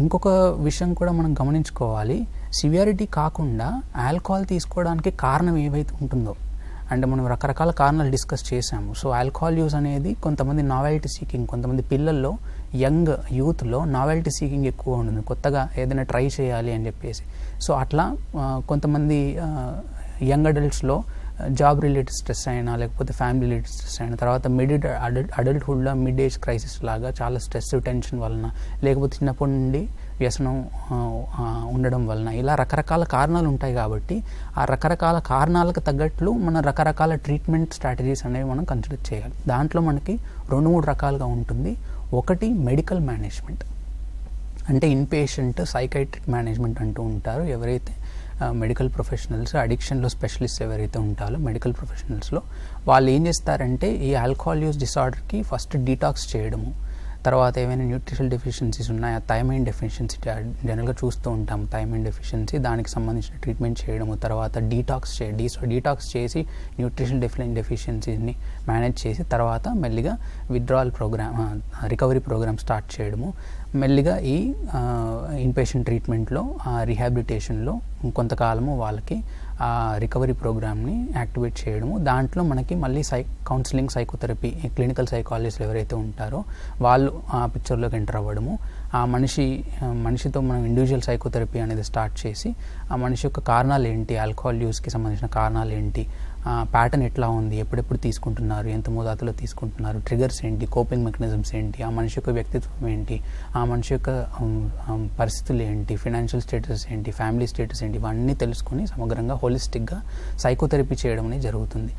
ఇంకొక విషయం కూడా మనం గమనించుకోవాలి, సివియారిటీ కాకుండా ఆల్కహాల్ తీసుకోవడానికి కారణం ఏవైతే ఉంటుందో, అంటే మనం రకరకాల కారణాలు డిస్కస్ చేసాము. సో ఆల్కహాల్ యూజ్ అనేది కొంతమంది నావెల్టీ సీకింగ్, కొంతమంది పిల్లల్లో యంగ్ యూత్లో నావెల్టీ సీకింగ్ ఎక్కువ ఉంటుంది, కొత్తగా ఏదైనా ట్రై చేయాలి అని చెప్పేసి. సో అట్లా కొంతమంది యంగ్ అడల్ట్స్లో జాబ్ రిలేటెడ్ స్ట్రెస్ అయినా, లేకపోతే ఫ్యామిలీ రిలేటెడ్ స్ట్రెస్ అయినా, తర్వాత అడల్ట్హుడ్లో మిడ్ ఏజ్ క్రైసిస్ లాగా చాలా స్ట్రెస్ టెన్షన్ వలన, లేకపోతే చిన్నప్పటి నుండి వ్యసనం ఉండడం వలన, ఇలా రకరకాల కారణాలు ఉంటాయి. కాబట్టి ఆ రకరకాల కారణాలకు తగ్గట్లు మన రకరకాల ట్రీట్మెంట్ స్ట్రాటజీస్ అనేవి మనం కన్సిడర్ చేయాలి. దాంట్లో మనకి 2-3 రకాలుగా ఉంటుంది. ఒకటి మెడికల్ మేనేజ్మెంట్, అంటే ఇన్పేషెంట్ సైకైట్రిక్ మేనేజ్మెంట్ అంటూ ఉంటారు. ఎవరైతే మెడికల్ ప్రొఫెషనల్స్, అడిక్షన్లో స్పెషలిస్ట్ ఎవరైతే ఉంటారో మెడికల్ ప్రొఫెషనల్స్లో, వాళ్ళు ఏం చేస్తారంటే ఈ ఆల్కహాల్ యూజ్ డిసార్డర్కి ఫస్ట్ డీటాక్స్ చేయడము, తర్వాత ఏమైనా న్యూట్రిషనల్ డెఫిషియన్సీస్ ఉన్నాయా, థైమైన్ డెఫిషియన్సీ జనరల్గా చూస్తూ ఉంటాం, థైమైన్ డెఫిషియన్సీ, దానికి సంబంధించిన ట్రీట్మెంట్ చేయడము, తర్వాత డీటాక్స్ చేసి న్యూట్రిషనల్ డెఫిషియన్సీని మేనేజ్ చేసి, తర్వాత మెల్లిగా withdrawal programme, recovery programme start చేయడము, మెల్లిగా ఈ ఇన్పేషెంట్ ట్రీట్మెంట్లో, రీహాబిలిటేషన్లో కొంతకాలము వాళ్ళకి ఆ రికవరీ ప్రోగ్రామ్ని యాక్టివేట్ చేయడము. దాంట్లో మనకి మళ్ళీ కౌన్సిలింగ్, సైకోథెరపీ, క్లినికల్ సైకాలజిస్టులు ఎవరైతే ఉంటారో వాళ్ళు ఆ పిక్చర్లోకి ఎంటర్ అవ్వడము. ఆ మనిషితో మనం ఇండివిజువల్ సైకోథెరపీ అనేది స్టార్ట్ చేసి, ఆ మనిషి యొక్క కారణాలు ఏంటి, ఆల్కహాల్ యూస్కి సంబంధించిన కారణాలు ఏంటి, ప్యాటర్న్ ఎట్లా ఉంది, ఎప్పుడెప్పుడు తీసుకుంటున్నారు, ఎంత మోతాదులో తీసుకుంటున్నారు, ట్రిగర్స్ ఏంటి, కోపింగ్ మెకానిజమ్స్ ఏంటి, ఆ మనిషి యొక్క వ్యక్తిత్వం ఏంటి, ఆ మనిషి యొక్క పరిస్థితులు ఏంటి, ఫైనాన్షియల్ స్టేటస్ ఏంటి, ఫ్యామిలీ స్టేటస్ ఏంటి, ఇవన్నీ తెలుసుకొని సమగ్రంగా హోలిస్టిక్గా సైకోథెరపీ చేయడం అనేది జరుగుతుంది.